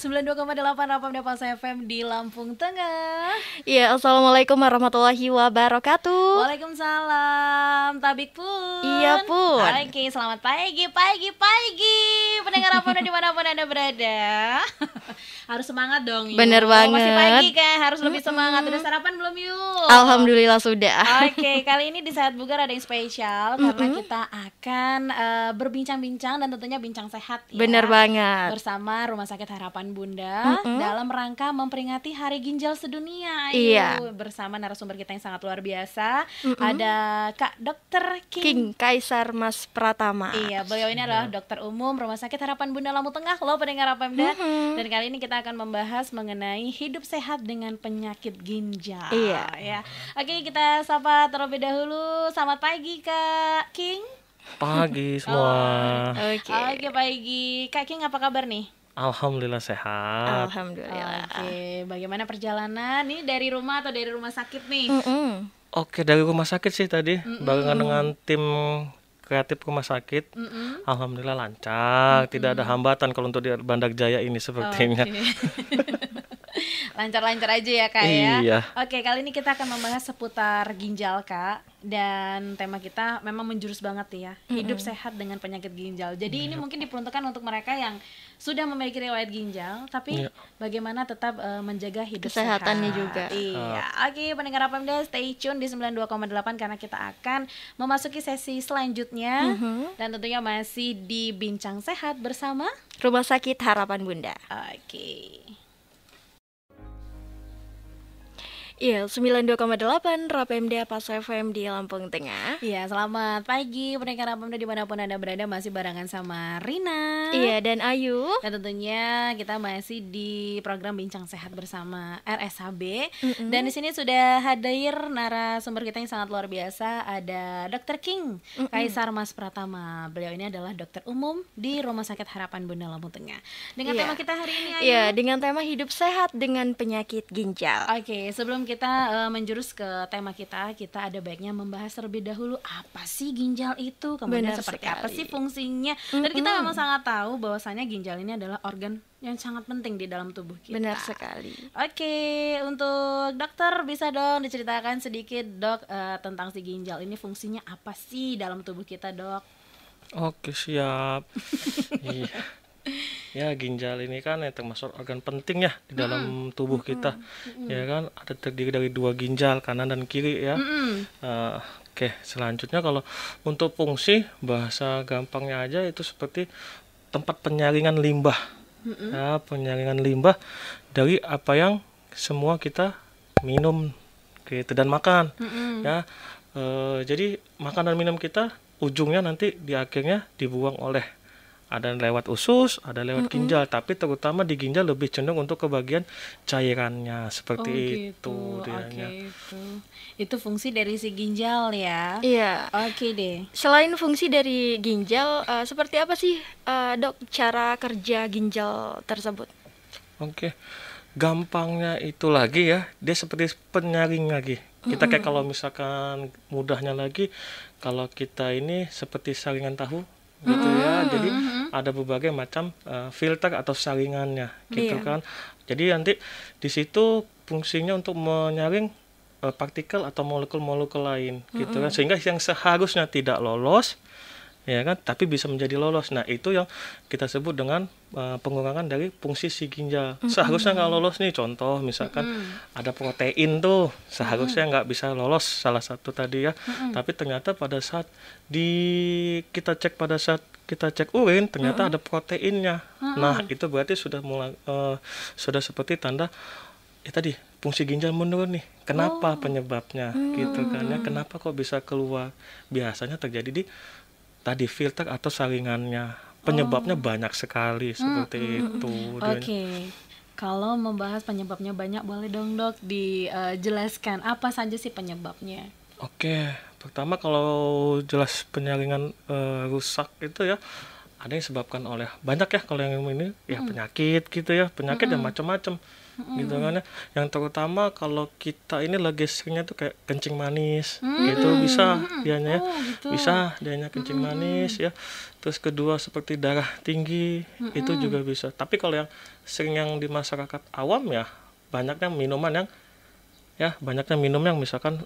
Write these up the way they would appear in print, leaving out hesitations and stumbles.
92,8 Rapamda Pas FM di Lampung Tengah. Iya, assalamualaikum warahmatullahi wabarakatuh. Waalaikumsalam, Tabik pun. Iya pun. Oke, selamat pagi pendengar Rapamda dimanapun Anda berada. Harus semangat dong, Yu. Bener banget. Masih pagi kan, harus lebih semangat. Udah sarapan belum, Yuk? Alhamdulillah sudah. Oke, kali ini di Saat Bugar ada yang spesial karena kita akan berbincang-bincang dan tentunya bincang sehat ya. Bener banget. Bersama Rumah Sakit Harapan Bunda dalam rangka memperingati Hari Ginjal Sedunia. Iya. Bersama narasumber kita yang sangat luar biasa. Ada Kak Dokter King Kaisar Mas Pratama. Iya, beliau ini adalah dokter umum Rumah Sakit Harapan Bunda Lampung Tengah loh pendengar Rapamda. Dan kali ini kita akan membahas mengenai hidup sehat dengan penyakit ginjal. Iya. Ya. Oke, kita sapa terlebih dahulu. Selamat pagi Kak King. Pagi semua. Oke, pagi. Kak King apa kabar nih? Alhamdulillah sehat. Alhamdulillah. Oke, bagaimana perjalanan? Ini dari rumah atau dari rumah sakit nih? Oke, dari rumah sakit sih tadi, barengan dengan tim kreatif rumah sakit. Alhamdulillah lancar, tidak ada hambatan kalau untuk di Bandar Jaya ini sepertinya. Lancar-lancar aja ya Kak ya. Iya. Oke, kali ini kita akan membahas seputar ginjal Kak. Dan tema kita memang menjurus banget ya, hidup sehat dengan penyakit ginjal. Jadi ini mungkin diperuntukkan untuk mereka yang sudah memiliki riwayat ginjal, tapi bagaimana tetap menjaga hidup kesehatannya sehat juga. Iya. Oke, pendengar Rapamda, stay tune di 92,8 karena kita akan memasuki sesi selanjutnya. Dan tentunya masih di Bincang Sehat bersama Rumah Sakit Harapan Bunda. Oke. Iya, 92,8 Rapamda Pas FM di Lampung Tengah. Iya, selamat pagi pendengar Rapamda dimanapun Anda berada, masih barengan sama Rina. Iya, dan Ayu. Dan tentunya kita masih di program Bincang Sehat bersama RSHB. Dan di sini sudah hadir narasumber kita yang sangat luar biasa, ada Dr. King Kaisar Mas Pratama. Beliau ini adalah dokter umum di Rumah Sakit Harapan Bunda Lampung Tengah. Dengan tema kita hari ini, Ayu. Iya, dengan tema hidup sehat dengan penyakit ginjal. Oke, sebelum kita menjurus ke tema kita ada baiknya membahas terlebih dahulu apa sih ginjal itu, kemudian Benar seperti sekali. apa sih fungsinya. Dan kita memang sangat tahu bahwasanya ginjal ini adalah organ yang sangat penting di dalam tubuh kita. Benar sekali. Oke, untuk dokter bisa dong diceritakan sedikit dok tentang si ginjal ini, fungsinya apa sih dalam tubuh kita dok? Oke, siap. Iya. Ya, ginjal ini kan yang termasuk organ penting ya di dalam tubuh kita. Ya kan, ada terdiri dari 2 ginjal, kanan dan kiri ya. Oke, selanjutnya kalau untuk fungsi, bahasa gampangnya aja itu seperti tempat penyaringan limbah. Ya, penyaringan limbah dari apa yang semua kita minum gitu dan makan. Ya, jadi makan dan minum kita ujungnya nanti di akhirnya dibuang oleh, ada lewat usus, ada lewat ginjal, tapi terutama di ginjal lebih cenderung untuk ke bagian cairannya seperti itu dianya. Itu fungsi dari si ginjal ya. Iya. Oke deh. Selain fungsi dari ginjal, seperti apa sih dok cara kerja ginjal tersebut? Oke, gampangnya itu lagi ya, dia seperti penyaring lagi. Kita kayak kalau misalkan mudahnya lagi, kalau kita ini seperti saringan tahu gitu ya. Jadi ada berbagai macam filter atau saringannya gitu kan. Jadi nanti di situ fungsinya untuk menyaring partikel atau molekul-molekul lain gitu kan, sehingga yang seharusnya tidak lolos ya kan, tapi bisa menjadi lolos. Nah, itu yang kita sebut dengan pengurangan dari fungsi si ginjal. Seharusnya nggak lolos nih, contoh misalkan ada protein tuh seharusnya nggak bisa lolos, salah satu tadi ya, tapi ternyata pada saat kita cek urin ternyata ada proteinnya. Nah, itu berarti sudah mulai sudah seperti tanda tadi fungsi ginjal menurun nih. Kenapa penyebabnya gitu kan ya, kenapa kok bisa keluar? Biasanya terjadi di tadi filter atau saringannya. Penyebabnya banyak sekali seperti itu. Oke. Kalau membahas penyebabnya banyak, boleh dong dok dijelaskan apa saja sih penyebabnya? Oke, pertama kalau jelas penyaringan rusak itu ya, ada yang disebabkan oleh banyak ya, kalau yang ini ya penyakit gitu ya, penyakit yang macam-macam gitu kan ya. Yang terutama kalau kita ini lagi seringnya tuh kayak kencing manis gitu, bisa dianya ya, bisa dianya kencing manis ya. Terus kedua seperti darah tinggi itu juga bisa. Tapi kalau yang sering yang di masyarakat awam ya, banyaknya minum yang misalkan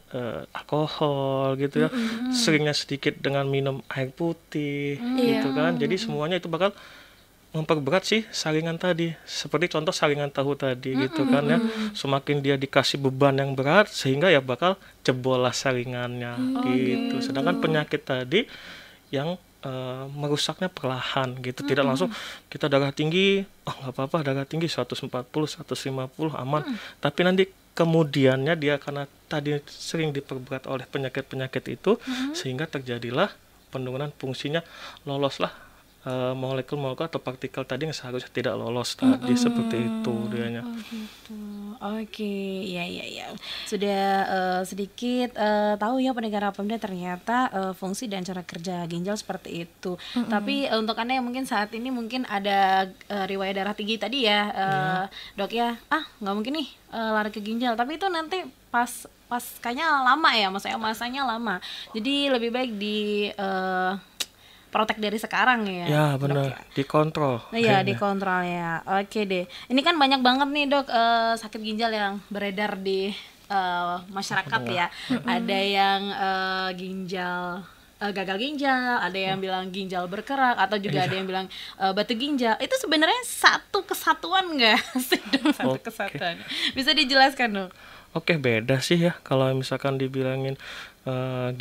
alkohol gitu ya, seringnya sedikit dengan minum air putih gitu kan. Jadi semuanya itu bakal memperberat sih saringan tadi. Seperti contoh saringan tahu tadi gitu kan ya. Semakin dia dikasih beban yang berat, sehingga ya bakal jebol lah saringannya gitu. Sedangkan penyakit tadi yang merusaknya perlahan gitu, tidak langsung kita darah tinggi, nggak apa-apa darah tinggi 140, 150 aman, tapi nanti kemudiannya dia karena tadi sering diperberat oleh penyakit-penyakit itu, sehingga terjadilah penurunan fungsinya, loloslah molekul-molekul atau partikel tadi yang seharusnya tidak lolos tadi, seperti itu dianya. Oh gitu. Oke, ya. Sudah sedikit tahu ya pendengar Rapemda ternyata fungsi dan cara kerja ginjal seperti itu. Tapi untuk Anda yang mungkin saat ini mungkin ada riwayat darah tinggi tadi ya, Dok ya. Nggak mungkin nih lari ke ginjal, tapi itu nanti pas kayaknya lama ya, maksudnya masanya lama. Jadi lebih baik di protek dari sekarang ya. Ya benar, dikontrol. Iya, dikontrol ya. Oke deh. Ini kan banyak banget nih Dok sakit ginjal yang beredar di masyarakat ya. Ada yang gagal ginjal, ada yang bilang ginjal berkerak, atau juga ada yang bilang batu ginjal. Itu sebenarnya satu kesatuan nggak sih Dok? Satu kesatuan. Bisa dijelaskan Dok? Oke, beda sih ya kalau misalkan dibilangin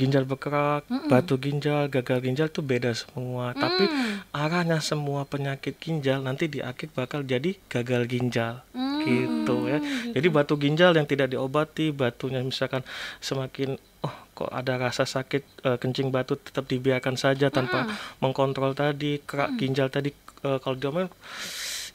ginjal berkerak, batu ginjal, gagal ginjal itu beda semua. Tapi arahnya semua penyakit ginjal nanti di akhir bakal jadi gagal ginjal gitu ya. Jadi batu ginjal yang tidak diobati, batunya misalkan semakin kok ada rasa sakit, kencing batu tetap dibiarkan saja tanpa mengkontrol tadi, kerak ginjal tadi, kalau diomongin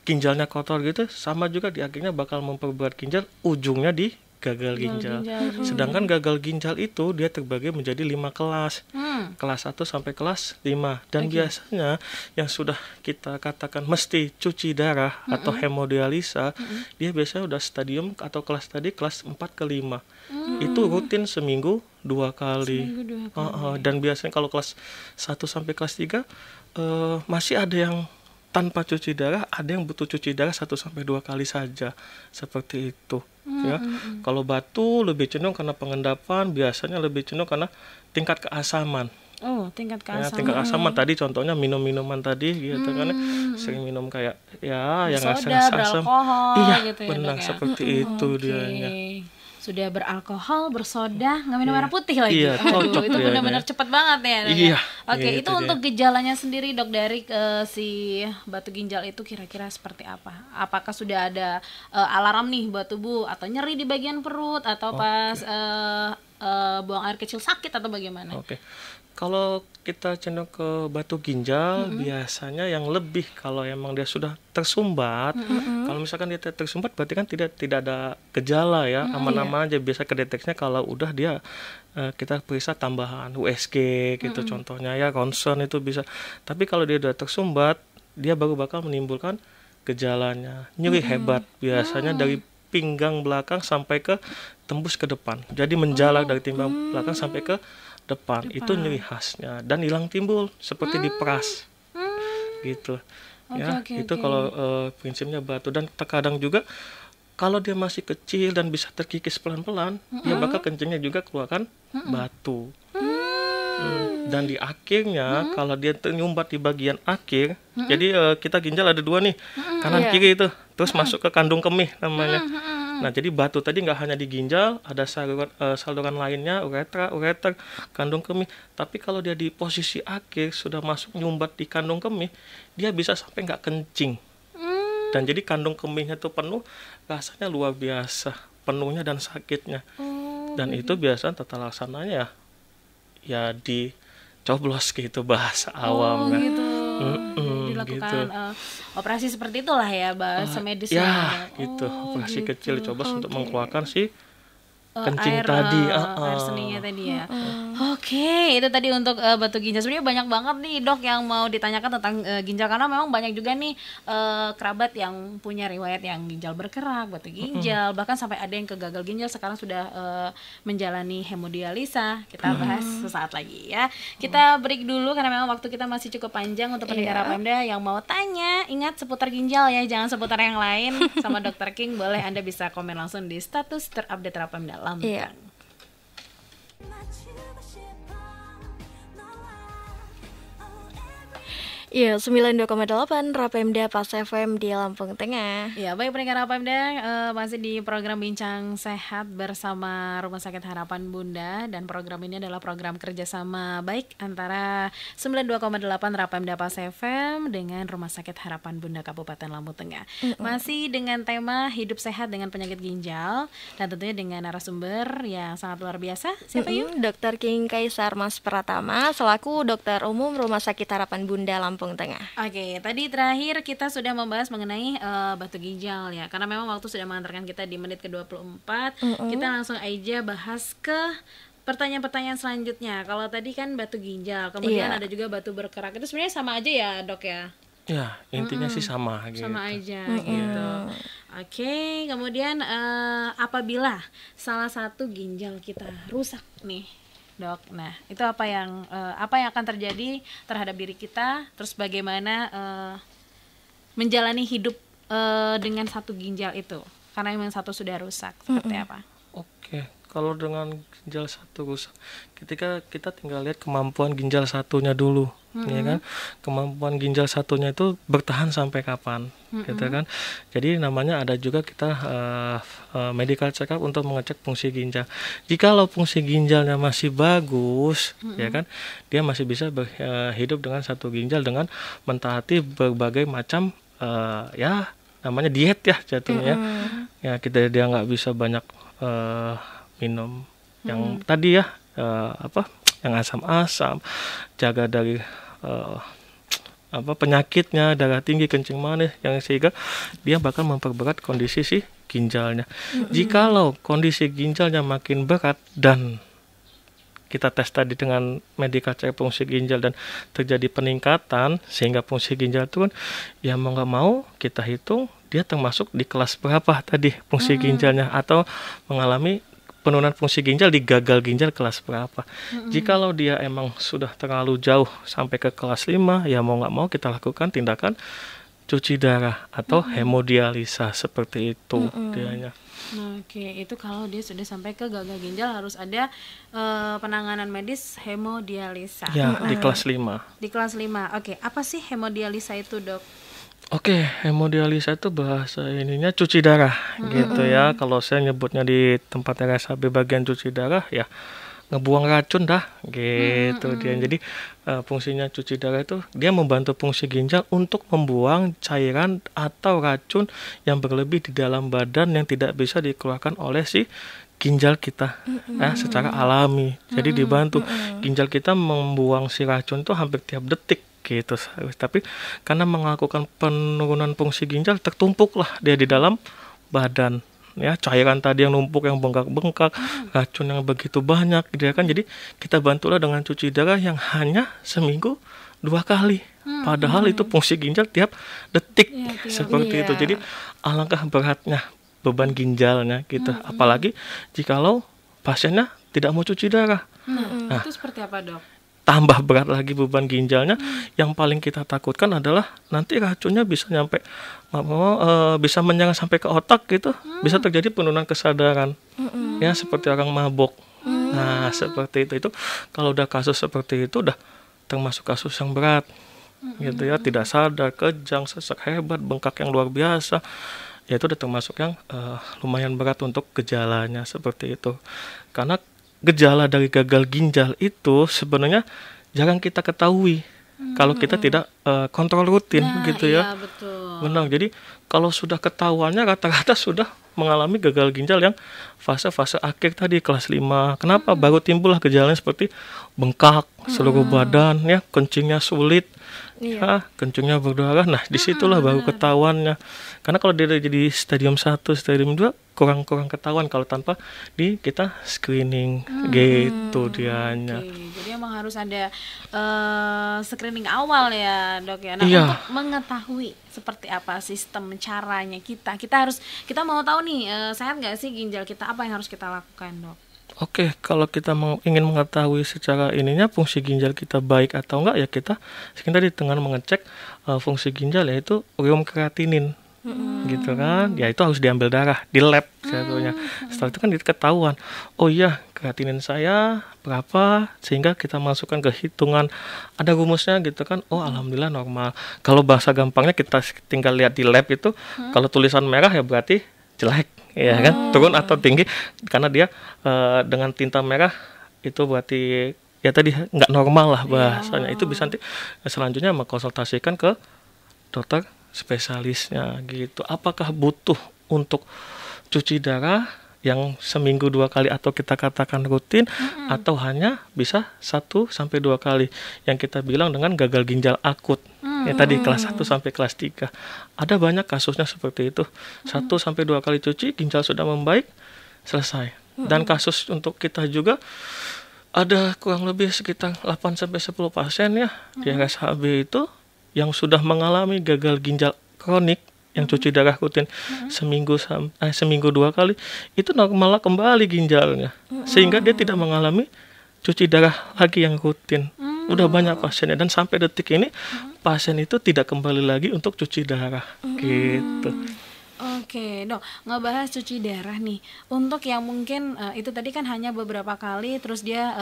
ginjalnya kotor gitu, sama juga di akhirnya bakal memperberat ginjal, ujungnya di gagal ginjal. Sedangkan gagal ginjal itu dia terbagi menjadi 5 kelas. Kelas 1 sampai kelas 5. Dan biasanya yang sudah kita katakan mesti cuci darah atau hemodialisa, dia biasanya udah stadium atau kelas tadi kelas 4 ke 5. Itu rutin seminggu 2 kali. Dan biasanya kalau kelas 1 sampai kelas 3 masih ada yang tanpa cuci darah, ada yang butuh cuci darah 1 sampai 2 kali saja, seperti itu ya. Kalau batu lebih cenderung karena pengendapan, biasanya lebih cenderung karena tingkat keasaman. Tingkat keasaman. Ya, tingkat keasaman tadi contohnya minum-minuman tadi gitu kan, sering minum kayak ya yang soda, asam. Iya, gitu ya, benar Dok, ya? seperti itu dianya. Sudah beralkohol, bersoda, nggak minum air putih lagi. Iya, cocok itu benar-benar cepat banget ya. Iya. Oke, gitu itu untuk gejalanya sendiri Dok dari si batu ginjal itu kira-kira seperti apa? Apakah sudah ada alarm nih buat tubuh, atau nyeri di bagian perut, atau pas buang air kecil sakit, atau bagaimana? Oke. Kalau kita cenderung ke batu ginjal, biasanya yang lebih kalau emang dia sudah tersumbat. Kalau misalkan dia tersumbat berarti kan tidak ada gejala ya, aman-aman aja. Biasa kedeteksinya kalau udah dia kita periksa tambahan USG gitu contohnya ya, ronsen itu bisa. Tapi kalau dia udah tersumbat, dia baru bakal menimbulkan gejalanya. Nyeri hebat biasanya dari pinggang belakang sampai ke tembus ke depan. Jadi menjalar dari pinggang belakang sampai ke depan. Itu nyeri khasnya dan hilang timbul seperti diperas gitu ya. Itu kalau prinsipnya batu. Dan terkadang juga kalau dia masih kecil dan bisa terkikis pelan-pelan, dia bakal kencingnya juga keluarkan batu. Dan di akhirnya kalau dia ternyumbat di bagian akhir, jadi kita ginjal ada 2 nih, kanan kiri itu, terus masuk ke kandung kemih namanya. Nah, jadi batu tadi nggak hanya di ginjal, ada saluran lainnya, ureter, kandung kemih. Tapi kalau dia di posisi akhir sudah masuk nyumbat di kandung kemih, dia bisa sampai nggak kencing. Dan jadi kandung kemihnya tuh penuh, rasanya luar biasa, penuhnya dan sakitnya. Dan itu biasanya tata laksananya ya dicoblos gitu bahasa awam. Gitu. Dilakukan operasi seperti itulah ya bahasa medisnya. Ya, gitu. Operasi kecil dicoba untuk mengeluarkan si kencing air, tadi. air seninya tadi ya. Oke, itu tadi untuk batu ginjal. Sebenarnya banyak banget nih dok yang mau ditanyakan tentang ginjal, karena memang banyak juga nih kerabat yang punya riwayat yang ginjal berkerak, batu ginjal, bahkan sampai ada yang kegagal ginjal sekarang sudah menjalani hemodialisa. Kita bahas sesaat lagi ya. Kita break dulu karena memang waktu kita masih cukup panjang. Untuk pendengar Rapemda yang mau tanya, ingat seputar ginjal ya, jangan seputar yang lain sama Dr. King, boleh Anda bisa komen langsung di status terupdate Rapemda Lampung. Iya, 92,8 Rapemda Pas FM di Lampung Tengah. Ya, baik pendengar Rapemda, masih di program Bincang Sehat bersama Rumah Sakit Harapan Bunda, dan program ini adalah program kerjasama baik antara 92,8 Rapemda Pas FM dengan Rumah Sakit Harapan Bunda Kabupaten Lampung Tengah. Masih dengan tema hidup sehat dengan penyakit ginjal, dan tentunya dengan narasumber yang sangat luar biasa. Siapa yuk? Dr. King Kaisar Mas Pratama selaku Dokter Umum Rumah Sakit Harapan Bunda Lampung Tengah. Oke, tadi terakhir kita sudah membahas mengenai batu ginjal ya, karena memang waktu sudah mengantarkan kita di menit ke-24. Kita langsung aja bahas ke pertanyaan-pertanyaan selanjutnya. Kalau tadi kan batu ginjal, kemudian ada juga batu berkerak. Itu sebenarnya sama aja ya dok ya? Ya, intinya sih sama gitu. Sama aja gitu. Oke, kemudian apabila salah satu ginjal kita rusak nih dok, nah itu apa yang akan terjadi terhadap diri kita, terus bagaimana menjalani hidup dengan satu ginjal itu, karena memang satu sudah rusak, seperti apa? Oke, kalau dengan ginjal satu rusak, ketika kita tinggal lihat kemampuan ginjal satunya dulu, ya kan? Kemampuan ginjal satunya itu bertahan sampai kapan, gitu kan? Jadi namanya ada juga kita medical check up untuk mengecek fungsi ginjal. Jikalau fungsi ginjalnya masih bagus, ya kan, dia masih bisa hidup dengan satu ginjal dengan mentaati berbagai macam ya namanya diet ya jatuhnya. Ya dia nggak bisa banyak minum yang tadi ya yang asam-asam, jaga dari penyakitnya, darah tinggi, kencing manis, yang sehingga dia bakal memperberat kondisi si ginjalnya. Jikalau kondisi ginjalnya makin berat dan kita tes tadi dengan medical check fungsi ginjal dan terjadi peningkatan sehingga fungsi ginjal itu kan ya mau nggak mau kita hitung dia termasuk di kelas berapa tadi fungsi ginjalnya, atau mengalami penurunan fungsi ginjal di gagal ginjal kelas berapa. Jikalau dia emang sudah terlalu jauh sampai ke kelas 5, ya mau nggak mau kita lakukan tindakan cuci darah atau hemodialisa seperti itu dianya. Oke, itu kalau dia sudah sampai ke gagal ginjal harus ada penanganan medis hemodialisa. Ya, di kelas 5. Di kelas 5. Oke, apa sih hemodialisa itu, Dok? Oke, hemodialisa itu bahasa ininya cuci darah gitu ya. Kalau saya nyebutnya di tempat RSHB bagian cuci darah ya ngebuang racun dah gitu dia. Jadi fungsinya cuci darah itu dia membantu fungsi ginjal untuk membuang cairan atau racun yang berlebih di dalam badan yang tidak bisa dikeluarkan oleh si ginjal kita secara alami. Jadi dibantu ginjal kita membuang si racun itu hampir tiap detik gitu. Tapi karena melakukan penurunan fungsi ginjal tertumpuklah dia di dalam badan. Ya, cairan tadi yang numpuk, yang bengkak-bengkak, racun yang begitu banyak gitu ya kan. Jadi kita bantulah dengan cuci darah yang hanya seminggu 2 kali. Padahal itu fungsi ginjal tiap detik seperti itu. Jadi alangkah beratnya beban ginjalnya gitu. Apalagi jikalau pasiennya tidak mau cuci darah. Nah, itu seperti apa, Dok? Tambah berat lagi beban ginjalnya. Yang paling kita takutkan adalah nanti racunnya bisa nyampe bisa menyerang sampai ke otak gitu, bisa terjadi penurunan kesadaran ya seperti orang mabok. Nah seperti itu kalau udah kasus seperti itu udah termasuk kasus yang berat gitu ya, tidak sadar, kejang, sesak hebat, bengkak yang luar biasa, ya itu udah termasuk yang lumayan berat untuk gejalanya seperti itu. Karena gejala dari gagal ginjal itu sebenarnya jarang kita ketahui kalau kita tidak kontrol rutin gitu ya. Iya, betul. Benar. Jadi kalau sudah ketahuannya rata-rata sudah mengalami gagal ginjal yang fase-fase akhir tadi kelas 5. Kenapa? Baru timbullah gejalanya seperti bengkak seluruh badan ya, kencingnya sulit, Iya. ya, kencingnya berdarah. Nah, disitulah baru ketahuannya. Karena kalau dia jadi stadium 1, stadium 2 kurang ketahuan kalau tanpa kita screening gitu dianya. Oke, jadi emang harus ada screening awal ya dok ya. Nah Iya. untuk mengetahui seperti apa sistem caranya kita mau tahu nih sehat nggak sih ginjal kita, apa yang harus kita lakukan dok? Oke, kalau kita ingin mengetahui secara ininya fungsi ginjal kita baik atau enggak ya kita tadi dengan mengecek fungsi ginjal, yaitu ureum kreatinin. Gitu kan, ya itu harus diambil darah di lab jatuhnya. Setelah itu kan diketahuan, oh iya kreatinin saya berapa, sehingga kita masukkan ke hitungan, ada rumusnya gitu kan. Oh alhamdulillah normal. Kalau bahasa gampangnya kita tinggal lihat di lab itu, kalau tulisan merah ya berarti jelek, ya kan, turun atau tinggi, karena dia dengan tinta merah itu berarti ya tadi nggak normal lah bahasanya. Itu bisa nanti selanjutnya mengkonsultasikan ke dokter spesialisnya gitu. Apakah butuh untuk cuci darah yang seminggu 2 kali atau kita katakan rutin, atau hanya bisa 1-2 kali yang kita bilang dengan gagal ginjal akut. Ya tadi kelas 1 sampai kelas 3. Ada banyak kasusnya seperti itu. 1-2 kali cuci ginjal sudah membaik, selesai. Dan kasus untuk kita juga ada kurang lebih sekitar 8-10 pasien ya di RSHB itu yang sudah mengalami gagal ginjal kronik yang cuci darah rutin seminggu 2 kali, itu normal kembali ginjalnya, sehingga dia tidak mengalami cuci darah lagi yang rutin. Udah banyak pasiennya, dan sampai detik ini pasien itu tidak kembali lagi untuk cuci darah gitu. Oke, dok, ngebahas cuci darah nih. Untuk yang mungkin itu tadi kan hanya beberapa kali, terus dia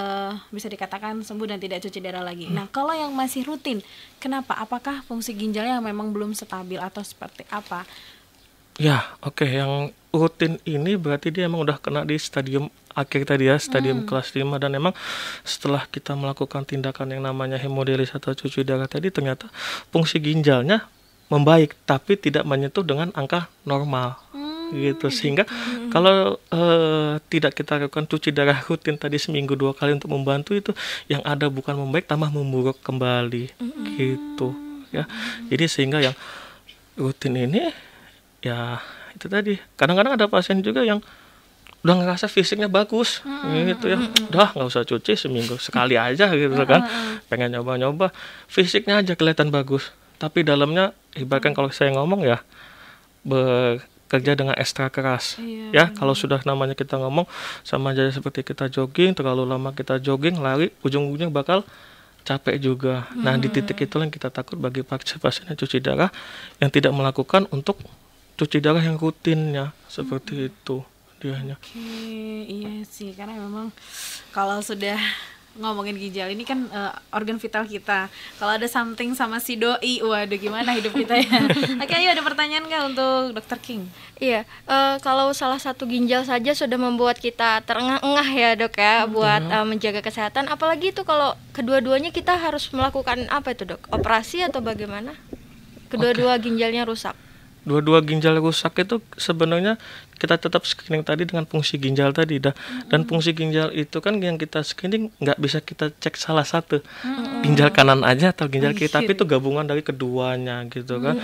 bisa dikatakan sembuh dan tidak cuci darah lagi. Nah, kalau yang masih rutin, kenapa? Apakah fungsi ginjalnya memang belum stabil atau seperti apa? Ya, oke. Yang rutin ini berarti dia emang udah kena di stadium akhir tadi ya, stadium kelas 5, dan emang setelah kita melakukan tindakan yang namanya hemodialis atau cuci darah tadi, ternyata fungsi ginjalnya membaik tapi tidak menyentuh dengan angka normal gitu, sehingga kalau tidak kita lakukan cuci darah rutin tadi seminggu 2 kali untuk membantu, itu yang ada bukan membaik, tambah memburuk kembali gitu ya. Jadi sehingga yang rutin ini ya itu tadi, kadang-kadang ada pasien juga yang udah ngerasa fisiknya bagus gitu ya, udah nggak usah cuci, seminggu sekali aja gitu kan, pengen nyoba-nyoba, fisiknya aja kelihatan bagus tapi dalamnya ibaratkan kalau saya ngomong ya bekerja dengan ekstra keras. Ya kalau sudah namanya kita ngomong, sama aja seperti kita jogging, terlalu lama kita jogging lari, ujung-ujungnya bakal capek juga. Nah di titik itulah yang kita takut bagi pasien yang cuci darah yang tidak melakukan untuk cuci darah yang rutinnya seperti itu dianya. Oke, iya sih, karena memang kalau sudah ngomongin ginjal ini kan organ vital kita. Kalau ada something sama si doi, waduh gimana hidup kita ya. Oke, ayo ada pertanyaan nggak untuk Dr. King? Iya, kalau salah satu ginjal saja sudah membuat kita terengah-engah ya dok ya, buat menjaga kesehatan, apalagi itu kalau kedua-duanya kita harus melakukan apa itu dok? Operasi atau bagaimana? Kedua-dua ginjalnya rusak. Dua-dua ginjal rusak itu sebenarnya kita tetap screening tadi dengan fungsi ginjal tadi dah. Dan fungsi ginjal itu kan yang kita screening nggak bisa kita cek salah satu, ginjal kanan aja atau ginjal kiri, tapi itu gabungan dari keduanya gitu kan.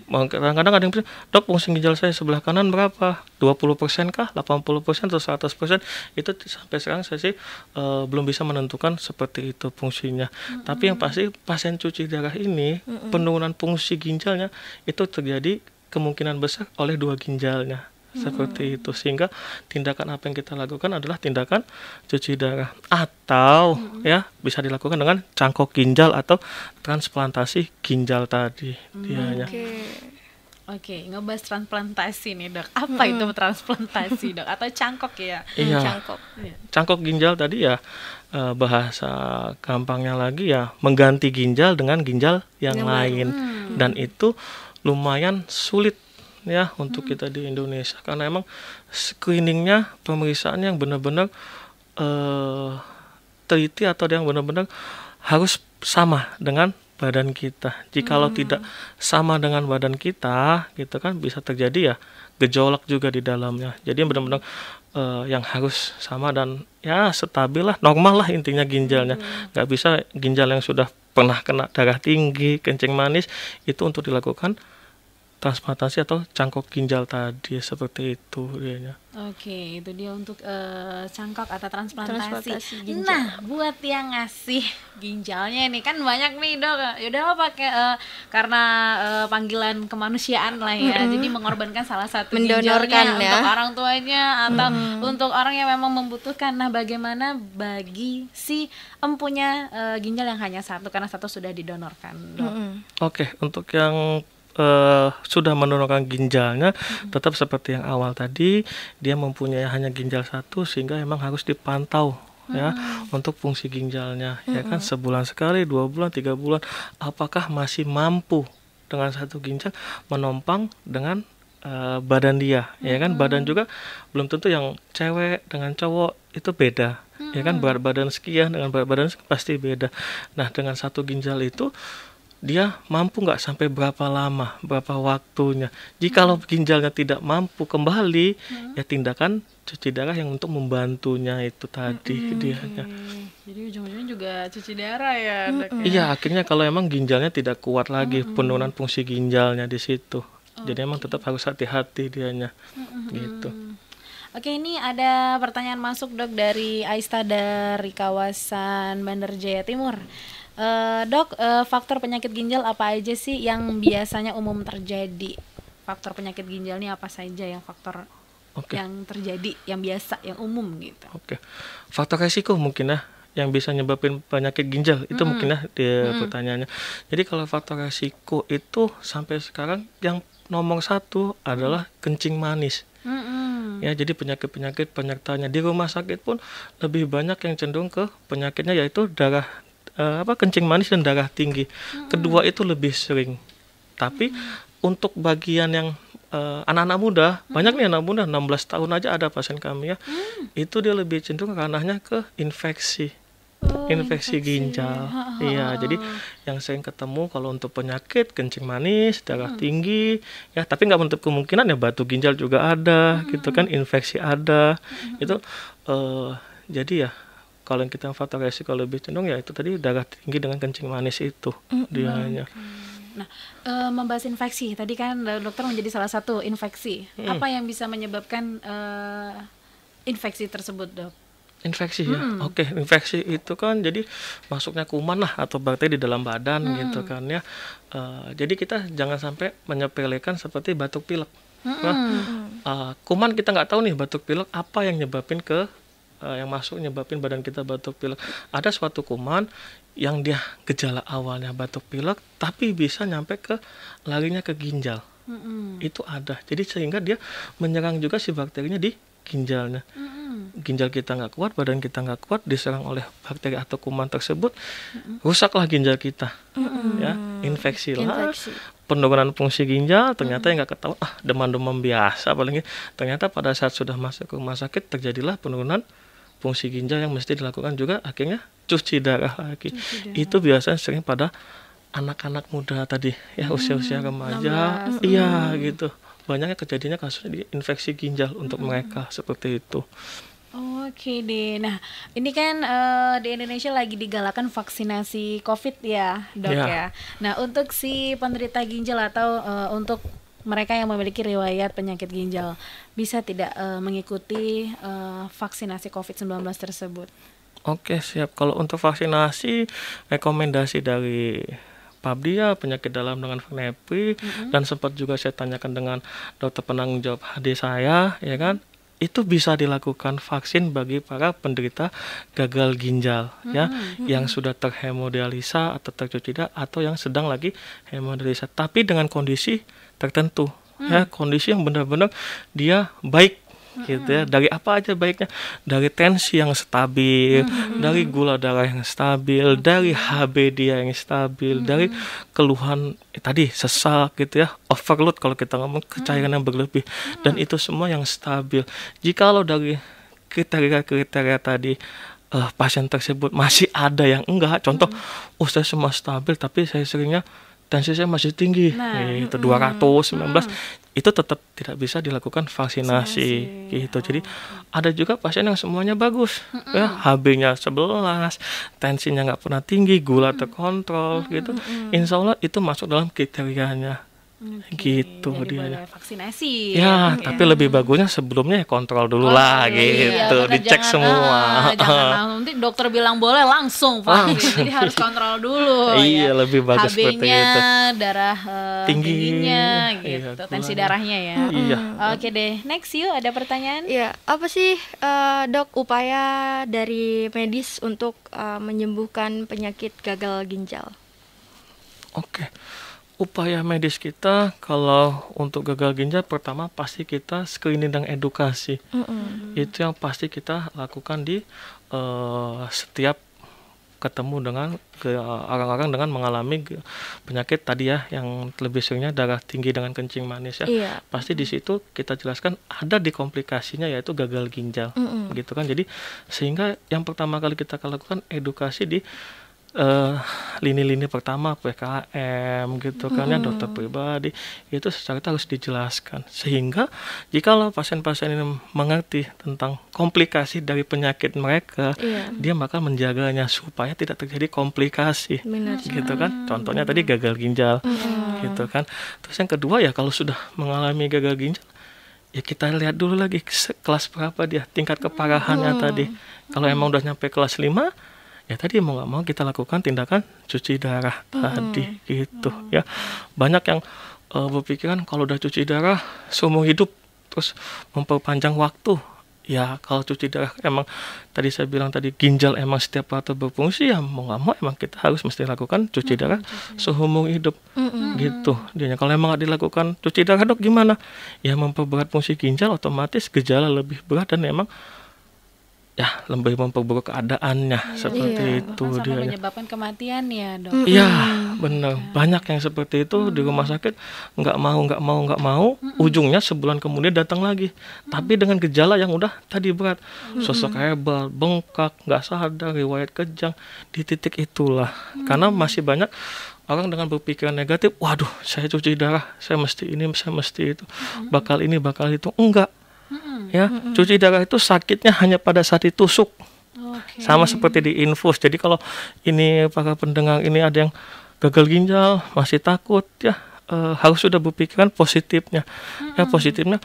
Kadang-kadang ada yang bilang, dok fungsi ginjal saya sebelah kanan berapa, 20% kah, 80% atau 100%, itu sampai sekarang saya sih belum bisa menentukan seperti itu fungsinya. Tapi yang pasti pasien cuci darah ini penurunan fungsi ginjalnya itu terjadi kemungkinan besar oleh dua ginjalnya. Seperti itu, sehingga tindakan apa yang kita lakukan adalah tindakan cuci darah, atau ya bisa dilakukan dengan cangkok ginjal atau transplantasi ginjal tadi dianya. Oke, ngebahas transplantasi nih dok. Apa itu transplantasi dok? Atau cangkok ya? Iya, cangkok ginjal tadi ya, bahasa gampangnya lagi ya mengganti ginjal dengan ginjal yang lain. Dan itu lumayan sulit ya untuk kita di Indonesia, karena emang screeningnya, pemeriksaan yang benar-benar teliti atau yang benar-benar harus sama dengan badan kita. Jikalau tidak sama dengan badan kita gitu kan, bisa terjadi ya gejolak juga di dalamnya. Jadi benar-benar yang harus sama dan ya stabil lah, normal lah intinya ginjalnya. Nggak bisa ginjal yang sudah pernah kena darah tinggi, kencing manis, itu untuk dilakukan transplantasi atau cangkok ginjal tadi, seperti itu dianya. Oke, itu dia untuk cangkok atau transplantasi. Transplantasi ginjal. Nah, buat yang ngasih ginjalnya nih kan banyak nih dok. Yaudah lo pakai karena panggilan kemanusiaan lah ya. Jadi mengorbankan salah satu Mendonorkan ginjalnya ya. untuk orang tuanya atau untuk orang yang memang membutuhkan. Nah, bagaimana bagi si empunya ginjal yang hanya satu karena satu sudah didonorkan, dok? Oke, untuk yang sudah mendonorkan ginjalnya, tetap seperti yang awal tadi, dia mempunyai hanya ginjal satu sehingga memang harus dipantau ya untuk fungsi ginjalnya, ya kan, sebulan sekali, 2 bulan, 3 bulan, apakah masih mampu dengan satu ginjal menopang dengan badan dia, ya kan. Badan juga belum tentu yang cewek dengan cowok itu beda, ya kan, berat badan sekian dengan berat badan pasti beda. Nah, dengan satu ginjal itu dia mampu nggak sampai berapa lama, berapa waktunya. Jikalau ginjalnya tidak mampu kembali, ya tindakan cuci darah yang untuk membantunya itu tadi dianya. Jadi ujung-ujungnya juga cuci darah ya, dok? Iya, akhirnya kalau emang ginjalnya tidak kuat lagi, penurunan fungsi ginjalnya di situ. Jadi emang tetap harus hati-hati dianya, gitu. Oke, ini ada pertanyaan masuk, dok, dari Aista dari kawasan Bandar Jaya Timur. Dok, faktor penyakit ginjal apa aja sih yang biasanya umum terjadi? Faktor penyakit ginjal ini apa saja yang faktor yang terjadi, yang biasa, yang umum gitu? Faktor resiko mungkin ya, yang bisa nyebabin penyakit ginjal itu mungkin ya pertanyaannya. Jadi kalau faktor resiko itu sampai sekarang yang nomor 1 adalah kencing manis. Ya, jadi penyakit-penyakit penyertanya di rumah sakit pun lebih banyak yang cenderung ke penyakitnya yaitu darah kencing manis dan darah tinggi. Kedua itu lebih sering. Tapi untuk bagian yang anak-anak muda, banyak nih anak muda 16 tahun aja ada pasien kami ya. Itu dia lebih cenderung ranahnya ke infeksi. Infeksi ginjal. Iya, jadi yang sering ketemu kalau untuk penyakit kencing manis, darah tinggi, ya, tapi nggak menutup kemungkinan ya batu ginjal juga ada, gitu kan, infeksi ada. Itu jadi ya kalau yang kita faktor resiko lebih cenderung ya itu tadi darah tinggi dengan kencing manis itu dianya. Nah, membahas infeksi tadi kan dokter menjadi salah satu infeksi. Apa yang bisa menyebabkan infeksi tersebut, dok? Infeksi ya, infeksi itu kan jadi masuknya kuman lah atau bakteri di dalam badan gitu kan ya. Jadi kita jangan sampai menyepelekan seperti batuk pilek. Kuman kita nggak tahu nih batuk pilek apa yang nyebabin yang masuk nyebabin badan kita batuk pilek. Ada suatu kuman yang dia gejala awalnya batuk pilek tapi bisa nyampe ke larinya ke ginjal. Itu ada. Jadi sehingga dia menyerang juga si bakterinya di ginjalnya. Ginjal kita nggak kuat, badan kita nggak kuat, diserang oleh bakteri atau kuman tersebut, rusaklah ginjal kita, ya, infeksi lah, penurunan fungsi ginjal, ternyata yang nggak ketahuan, demam-demam biasa paling, ternyata pada saat sudah masuk ke rumah sakit terjadilah penurunan fungsi ginjal yang mesti dilakukan juga akhirnya cuci darah lagi. Itu biasanya sering pada anak-anak muda tadi, ya, usia-usia remaja, iya gitu. Banyaknya kejadiannya kasusnya di infeksi ginjal untuk mereka seperti itu. Oke deh, nah ini kan di Indonesia lagi digalakan vaksinasi COVID ya, dok ya. Nah untuk si penderita ginjal atau untuk mereka yang memiliki riwayat penyakit ginjal bisa tidak mengikuti vaksinasi COVID-19 tersebut? Oke, siap. Kalau untuk vaksinasi, rekomendasi dari PABDIA, penyakit dalam dengan VNEPI, dan sempat juga saya tanyakan dengan dokter penanggung jawab HD saya, ya kan, itu bisa dilakukan vaksin bagi para penderita gagal ginjal, ya, yang sudah terhemodialisa atau tercuci darah atau yang sedang lagi hemodialisa, tapi dengan kondisi tertentu, ya, kondisi yang benar-benar dia baik. Gitu ya, dari apa aja baiknya, dari tensi yang stabil, dari gula darah yang stabil, dari HB dia yang stabil, dari keluhan tadi sesak gitu ya, overload kalau kita ngomong cairan yang berlebih, dan itu semua yang stabil. Jikalau dari kriteria tadi pasien tersebut masih ada yang enggak, contoh saya semua stabil tapi saya seringnya tensi saya masih tinggi, itu 219. itu tetap tidak bisa dilakukan vaksinasi gitu. Jadi ada juga pasien yang semuanya bagus, ya HB-nya 11, tensinya nggak pernah tinggi, gula terkontrol gitu. Insya Allah itu masuk dalam kriterianya. Gitu jadi dia. boleh vaksinasi Ya, tapi lebih bagusnya sebelumnya ya kontrol dulu lah gitu, benar, dicek jangan, semua. Jangan nanti dokter bilang boleh langsung vaksin. Jadi harus kontrol dulu Iya, ya. lebih bagus seperti HB-nya, itu. darah tingginya Iya, gitu, tensi darahnya ya. Iya. Oke deh, next yuk ada pertanyaan. Ya, apa sih dok upaya dari medis untuk menyembuhkan penyakit gagal ginjal? Oke. Upaya medis kita kalau untuk gagal ginjal pertama pasti kita screening dan edukasi. Itu yang pasti kita lakukan di setiap ketemu dengan orang-orang dengan mengalami penyakit tadi ya, yang lebih seringnya darah tinggi dengan kencing manis ya. Iya. Pasti di situ kita jelaskan ada di komplikasinya yaitu gagal ginjal, gitu kan. Jadi sehingga yang pertama kali kita lakukan edukasi di lini-lini pertama PKM gitu kan ya, dokter pribadi itu secara harus dijelaskan sehingga jikalau pasien-pasien ini mengerti tentang komplikasi dari penyakit mereka, dia bakal menjaganya supaya tidak terjadi komplikasi. Benar. Gitu kan, contohnya tadi gagal ginjal gitu kan. Terus yang kedua ya, kalau sudah mengalami gagal ginjal ya kita lihat dulu lagi kelas berapa dia, tingkat keparahannya tadi. Kalau emang udah nyampe kelas 5 ya tadi mau nggak mau kita lakukan tindakan cuci darah tadi gitu ya. Banyak yang berpikiran kalau udah cuci darah seumur hidup terus memperpanjang waktu. Ya kalau cuci darah emang tadi saya bilang tadi ginjal emang setiap waktu berfungsi, ya mau nggak mau emang kita harus mesti lakukan cuci darah seumur hidup gitu. Dia kalau emang nggak dilakukan cuci darah dok gimana? Ya memperberat fungsi ginjal, otomatis gejala lebih berat dan emang ya lebih memperburuk keadaannya seperti itu bahkan sampai dia. menyebabkan kematian ya dok. Iya benar, banyak yang seperti itu di rumah sakit nggak mau, ujungnya sebulan kemudian datang lagi, tapi dengan gejala yang udah tadi berat, sosok hebal, bengkak, nggak sadar, riwayat kejang. Di titik itulah karena masih banyak orang dengan berpikiran negatif, waduh saya cuci darah, saya mesti ini, saya mesti itu, bakal ini, bakal itu. Enggak. Ya, cuci darah itu sakitnya hanya pada saat ditusuk. Sama seperti di infus. Jadi kalau ini para pendengar ini ada yang gagal ginjal, masih takut ya, harus sudah berpikiran positifnya. Ya positifnya,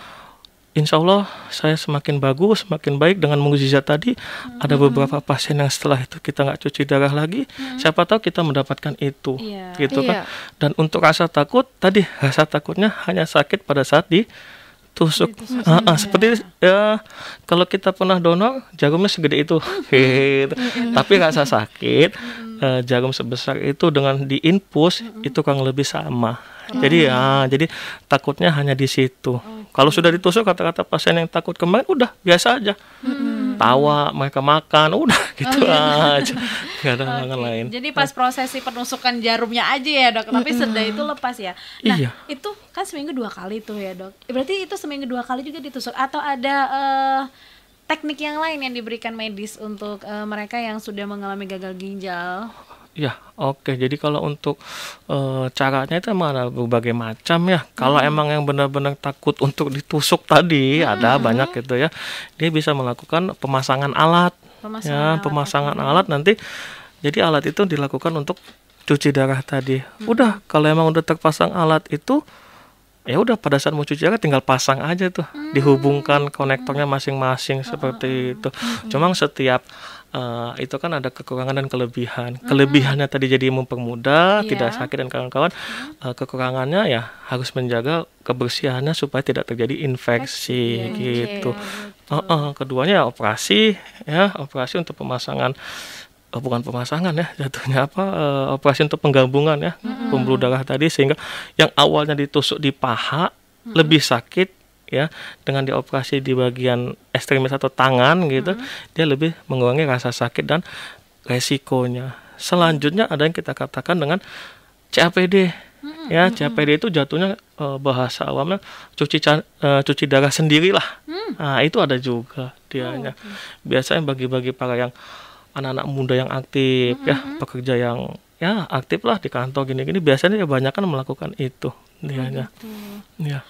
insya Allah saya semakin bagus, semakin baik dengan mukjizat tadi. Ada beberapa pasien yang setelah itu kita nggak cuci darah lagi, siapa tahu kita mendapatkan itu, gitu kan. Dan untuk rasa takut tadi, rasa takutnya hanya sakit pada saat tusuk. Seperti ya kalau kita pernah donor jarumnya segede itu gitu. Tapi rasa sakit jarum sebesar itu dengan diinfus itu kurang lebih sama. Jadi jadi takutnya hanya di situ. Kalau sudah ditusuk, kata-kata pasien yang takut kemarin udah biasa aja, tawa, mereka makan, udah gitu aja, nggak ada halangan lain. Jadi pas prosesi penusukan jarumnya aja ya dok, tapi sedah itu lepas ya. Nah itu kan seminggu 2 kali tuh ya dok. Berarti itu seminggu 2 kali juga ditusuk atau ada teknik yang lain yang diberikan medis untuk mereka yang sudah mengalami gagal ginjal? Ya, oke. Jadi kalau untuk caranya itu emang ada berbagai macam ya. Kalau emang yang benar-benar takut untuk ditusuk tadi, ada banyak gitu ya. Dia bisa melakukan pemasangan alat. Pemasangan alat nanti. Jadi alat itu dilakukan untuk cuci darah tadi. Udah, kalau emang udah terpasang alat itu, ya udah pada saat mau cuci darah tinggal pasang aja tuh. Dihubungkan konektornya masing-masing seperti itu. Cuma setiap itu kan ada kekurangan dan kelebihan. Kelebihannya tadi jadi mempermudah, tidak sakit dan kawan-kawan. Kekurangannya ya harus menjaga kebersihannya supaya tidak terjadi infeksi gitu. Keduanya operasi untuk pemasangan, bukan pemasangan ya jatuhnya operasi untuk penggabungan ya pembuluh darah tadi, sehingga yang awalnya ditusuk di paha lebih sakit ya, dengan dioperasi di bagian ekstremis atau tangan gitu, dia lebih mengurangi rasa sakit dan resikonya. Selanjutnya ada yang kita katakan dengan CAPD. Ya, CAPD itu jatuhnya bahasa awamnya cuci darah sendirilah. Nah, itu ada juga dianya. Biasanya bagi-bagi para yang anak-anak muda yang aktif ya, pekerja yang ya aktif lah di kantor gini-gini, biasanya kebanyakan melakukan itu dianya. Ya.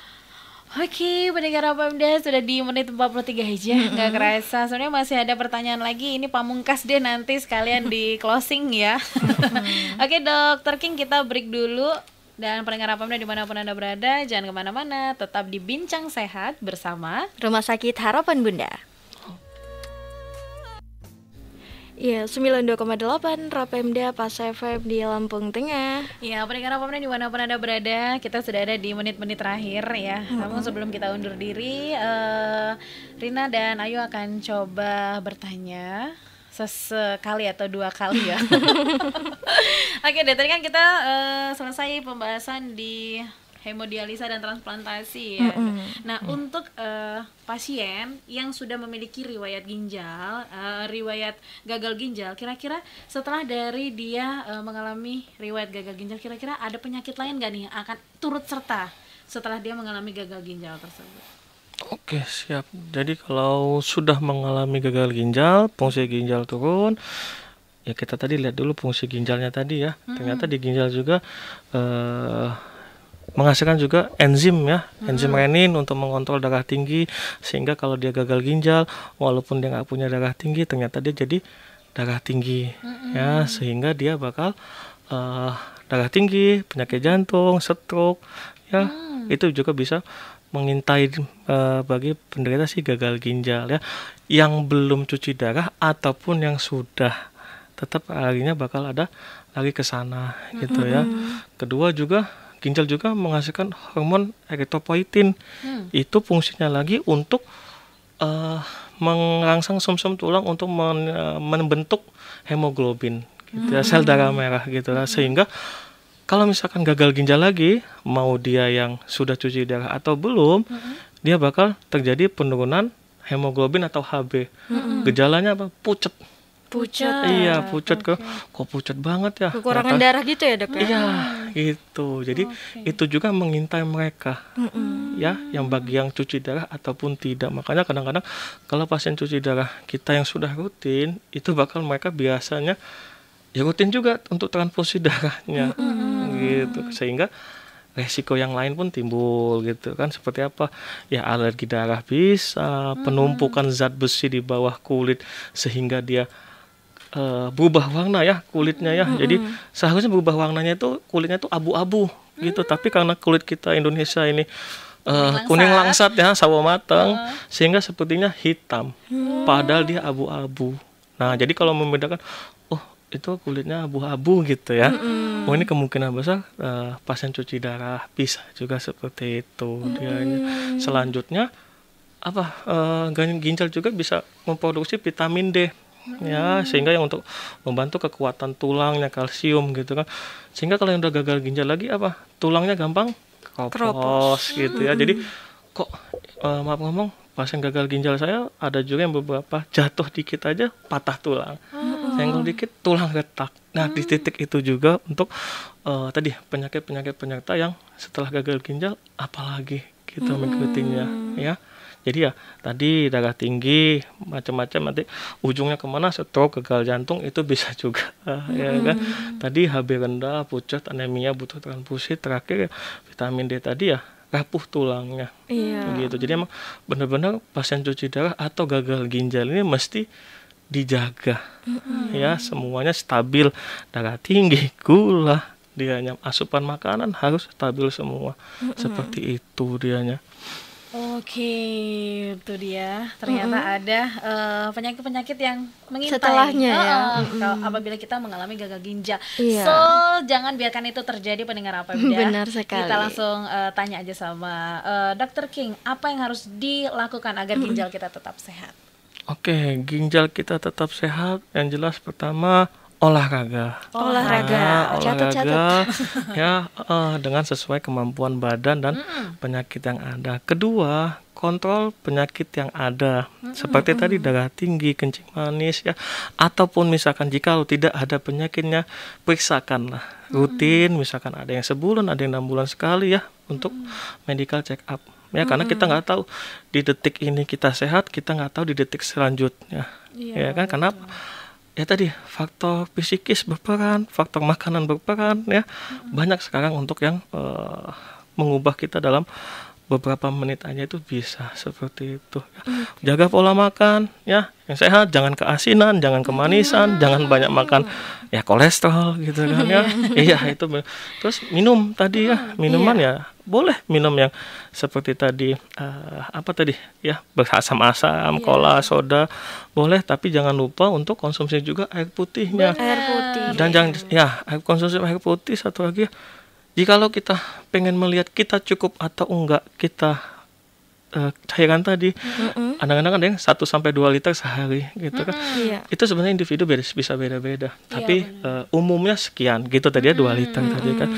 Oke, pendengar Pemda sudah di menit 43 aja, nggak kerasa. Sebenarnya masih ada pertanyaan lagi, ini pamungkas deh nanti sekalian di closing ya. Oke, Dokter King, kita break dulu. Dan pendengar Pemda dimanapun Anda berada, jangan kemana-mana, tetap di Bincang Sehat bersama Rumah Sakit Harapan Bunda. Iya, 92,8 Rapemda Pas FM di Lampung Tengah. ya, pendengar Pemda dimanapun Anda berada, kita sudah ada di menit-menit terakhir ya. Namun sebelum kita undur diri, Rina dan Ayu akan coba bertanya sesekali atau 2 kali ya. Oke deh, tadi kan kita selesai pembahasan di hemodialisa dan transplantasi ya. Nah, untuk pasien yang sudah memiliki riwayat ginjal, riwayat gagal ginjal, kira-kira setelah dari dia mengalami riwayat gagal ginjal, kira-kira ada penyakit lain nggak nih yang akan turut serta setelah dia mengalami gagal ginjal tersebut? Oke, siap. Jadi kalau sudah mengalami gagal ginjal, fungsi ginjal turun, ya kita tadi lihat dulu fungsi ginjalnya tadi ya. Ternyata di ginjal juga menghasilkan juga enzim ya, enzim renin untuk mengontrol darah tinggi, sehingga kalau dia gagal ginjal, walaupun dia nggak punya darah tinggi, ternyata dia jadi darah tinggi ya, sehingga dia bakal darah tinggi, penyakit jantung, stroke ya, itu juga bisa mengintai bagi penderita si gagal ginjal ya, yang belum cuci darah ataupun yang sudah, tetap larinya bakal ada lari ke sana gitu ya. Kedua juga ginjal juga menghasilkan hormon eritropoietin. Itu fungsinya lagi untuk merangsang sumsum tulang untuk membentuk hemoglobin gitu ya, sel darah merah gitu ya. Sehingga kalau misalkan gagal ginjal lagi, mau dia yang sudah cuci darah atau belum, dia bakal terjadi penurunan hemoglobin atau HB. Gejalanya apa? Pucet. Iya, pucet. Kok pucet banget ya? Kekurangan darah gitu ya, Dok? Iya, itu. Jadi itu juga mengintai mereka. Ya, yang bagi yang cuci darah ataupun tidak. Makanya kadang-kadang kalau pasien cuci darah kita yang sudah rutin, itu bakal mereka biasanya ya rutin juga untuk transfusi darahnya. Gitu. Sehingga resiko yang lain pun timbul gitu kan, seperti apa ya, alergi darah bisa, penumpukan zat besi di bawah kulit sehingga dia berubah warna ya kulitnya ya. Jadi seharusnya berubah warnanya itu kulitnya itu abu-abu gitu, tapi karena kulit kita Indonesia ini kuning langsat ya, sawo matang, sehingga sepertinya hitam padahal dia abu-abu. Nah, jadi kalau membedakan, oh itu kulitnya abu-abu gitu ya, oh ini kemungkinan besar pasien cuci darah, bisa juga seperti itu dia. Selanjutnya apa, ginjal juga bisa memproduksi vitamin D ya, sehingga yang untuk membantu kekuatan tulangnya, kalsium gitu kan. Sehingga kalau yang udah gagal ginjal lagi apa, tulangnya gampang keropos gitu ya. Jadi kok maaf ngomong, pasien gagal ginjal saya ada juga yang beberapa jatuh dikit aja patah tulang, senggol dikit tulang retak. Nah, di titik itu juga untuk tadi penyakit penyerta yang setelah gagal ginjal apalagi kita mengikutinya ya. Jadi ya tadi darah tinggi macam-macam, nanti ujungnya kemana, stroke, gagal jantung, itu bisa juga ya kan. Tadi HB rendah, pucat, anemia, butuh transfusi. Terakhir ya, vitamin D tadi ya, rapuh tulangnya gitu. Jadi emang benar-benar pasien cuci darah atau gagal ginjal ini mesti dijaga ya, semuanya stabil, darah tinggi, gula, dianya asupan makanan harus stabil semua. Seperti itu dianya. Oke, itu dia. Ternyata ada penyakit-penyakit yang mengintai setelahnya ya. Kalau apabila kita mengalami gagal ginjal. Iya. So, jangan biarkan itu terjadi, pendengar Pemda. Benar sekali. Kita langsung tanya aja sama Dr. King, apa yang harus dilakukan agar ginjal kita tetap sehat? Oke, ginjal kita tetap sehat, yang jelas pertama olahraga ya, dengan sesuai kemampuan badan dan penyakit yang ada. Kedua, kontrol penyakit yang ada, seperti tadi darah tinggi, kencing manis ya, ataupun misalkan jika tidak ada penyakitnya, periksakanlah rutin, misalkan ada yang sebulan, ada yang 6 bulan sekali ya, untuk medical check up ya, karena kita nggak tahu di detik ini kita sehat, kita nggak tahu di detik selanjutnya ya kan. Kenapa? Ya tadi faktor psikis berperan, faktor makanan berperan ya. Banyak sekarang untuk yang mengubah kita dalam beberapa menit aja itu bisa seperti itu. Jaga pola makan ya yang sehat, jangan keasinan, jangan kemanisan, jangan banyak makan ya kolesterol gitu kan ya. Iya itu. Terus minum tadi ya, minuman ya boleh minum yang seperti tadi apa tadi ya, berasam-asam, cola, soda boleh, tapi jangan lupa untuk konsumsi juga air putihnya. Air putih. Dan jangan ya konsumsi air putih. Satu lagi, jikalau kita pengen melihat kita cukup atau enggak kita cairan tadi, kadang-kadang ada yang 1-2 liter sehari gitu kan. Itu sebenarnya individu bisa beda-beda. Tapi umumnya sekian gitu tadi ya, 2 liter tadi kan.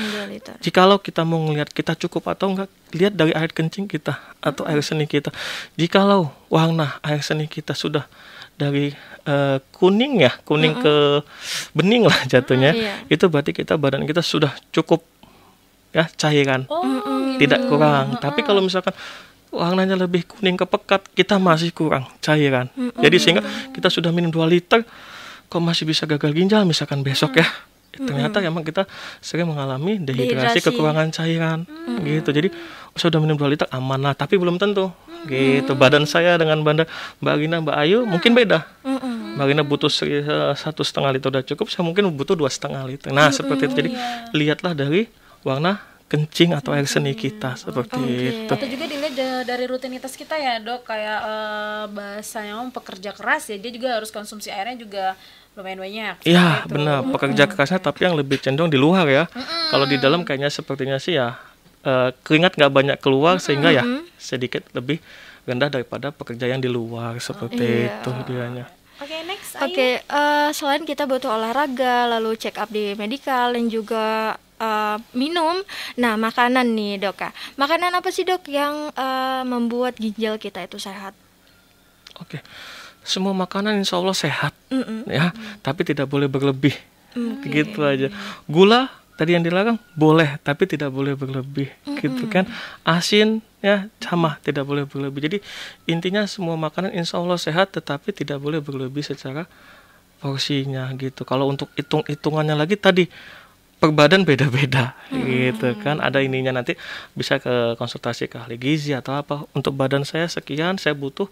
Jikalau kita mau ngelihat kita cukup atau enggak, lihat dari air kencing kita atau air seni kita. Jikalau warna air seni kita sudah dari kuning ke bening lah jatuhnya, itu berarti badan kita sudah cukup ya cairan, tidak kurang. Tapi kalau misalkan warnanya lebih kuning kepekat, kita masih kurang cairan. Jadi sehingga kita sudah minum 2 liter kok masih bisa gagal ginjal misalkan besok ya. Ternyata emang kita sering mengalami dehidrasi, kekurangan cairan gitu. Jadi sudah minum 2 liter aman lah, tapi belum tentu gitu. Badan saya dengan Mbak Rina, Mbak Ayu mungkin beda. Mbak Rina butuh 1,5 liter udah cukup, saya mungkin butuh 2,5 liter. Nah seperti itu. Jadi lihatlah dari warna kencing atau air seni kita seperti itu. Atau juga dilihat dari rutinitas kita ya dok, kayak bahasanya pekerja keras ya, dia juga harus konsumsi airnya juga lumayan banyak. Iya benar, pekerja kerasnya tapi yang lebih cenderung di luar ya. Kalau di dalam kayaknya sepertinya sih ya keringat nggak banyak keluar, sehingga ya sedikit lebih rendah daripada pekerja yang di luar seperti itu dianya. Oke, next. Oke, selain kita butuh olahraga, lalu check up di medikal dan juga minum. Nah, makanan nih dok ya. Makanan apa sih dok yang membuat ginjal kita itu sehat? Oke, semua makanan insya Allah sehat ya, tapi tidak boleh berlebih. Gitu aja. Gula tadi yang dilarang boleh, tapi tidak boleh berlebih. Gitu kan. Asin ya sama, tidak boleh berlebih. Jadi intinya semua makanan insya Allah sehat, tetapi tidak boleh berlebih secara porsinya gitu. Kalau untuk hitungannya lagi tadi per badan beda-beda gitu kan. Ada ininya, nanti bisa ke konsultasi ke ahli gizi atau apa. Untuk badan saya sekian, saya butuh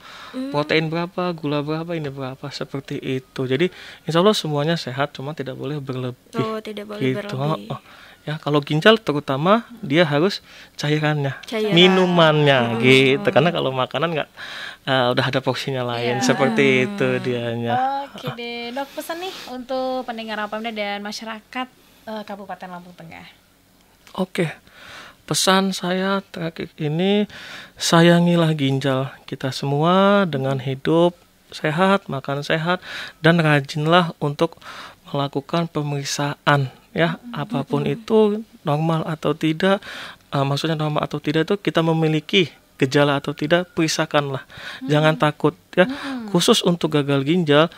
protein berapa, gula berapa, ini berapa, seperti itu. Jadi insya Allah semuanya sehat, cuma tidak boleh berlebih. Tidak boleh gitu. berlebih. Ya, kalau ginjal terutama dia harus cairan. Minumannya gitu. Karena kalau makanan nggak udah ada porsinya lain, seperti itu dianya. Oke deh dok, pesan nih untuk pendengar Apamda dan masyarakat Kabupaten Lampung Tengah. Oke, pesan saya terakhir ini, sayangilah ginjal kita semua dengan hidup sehat, makan sehat, dan rajinlah untuk melakukan pemeriksaan ya, apapun itu normal atau tidak. Maksudnya normal atau tidak itu kita memiliki gejala atau tidak, periksakanlah. Jangan takut ya. Khusus untuk gagal ginjal,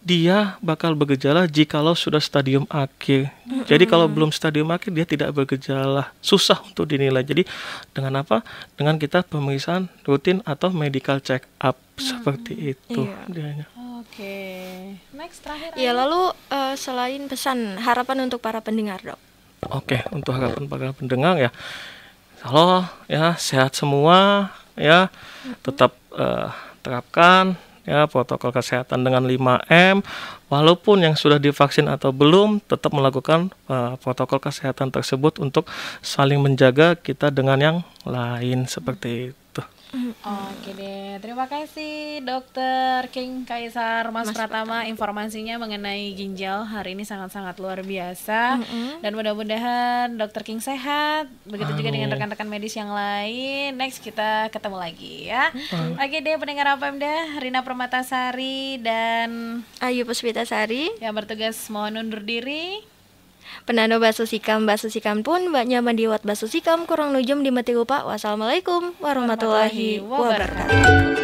dia bakal bergejala jikalau sudah stadium akhir. Jadi kalau belum stadium akhir dia tidak bergejala, susah untuk dinilai. Jadi dengan apa? Dengan kita pemeriksaan rutin atau medical check up seperti itu. Dianya. Oke, next terakhir. Ya lalu selain pesan, harapan untuk para pendengar dok. Oke, untuk harapan para pendengar ya, kalau ya sehat semua ya, tetap terapkan ya protokol kesehatan dengan 5M. Walaupun yang sudah divaksin atau belum, tetap melakukan protokol kesehatan tersebut untuk saling menjaga kita dengan yang lain seperti itu. Oke deh, terima kasih Dr. King Kaisar Mas Pratama, informasinya mengenai ginjal hari ini sangat-sangat luar biasa. Dan mudah-mudahan Dr. King sehat, begitu juga dengan rekan-rekan medis yang lain. Next kita ketemu lagi ya. Oke deh pendengar Apamda, Rina Permatasari dan Ayu Puspitasari yang bertugas mohon undur diri. Penano Baso Sikam pun Mbak Nyaman Diwat Baso Sikam kurang nujum di mati lupa. Wassalamualaikum warahmatullahi wabarakatuh.